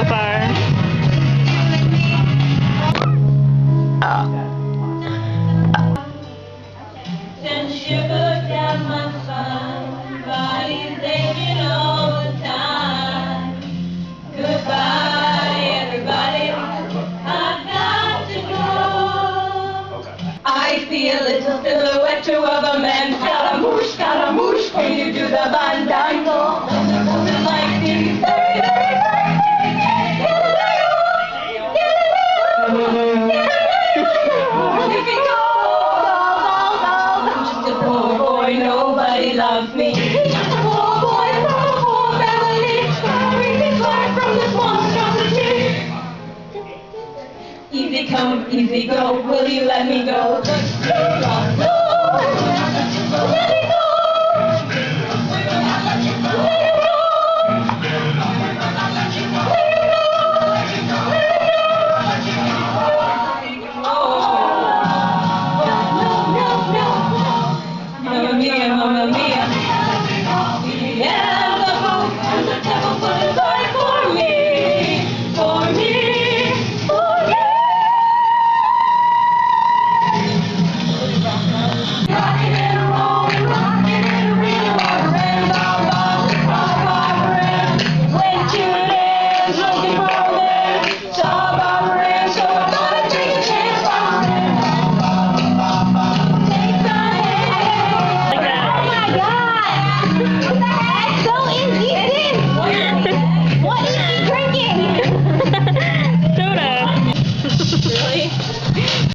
so far. And sugar down my spine, body's aching all the time. Goodbye, everybody, I've got to go. I see a little silhouette of a man, Scaramouche, can you do the bandango? Like these very, very nobody loves me. Poor boy from a poor family, trying to fly from this monstrosity. Easy come, easy go, will you let me go?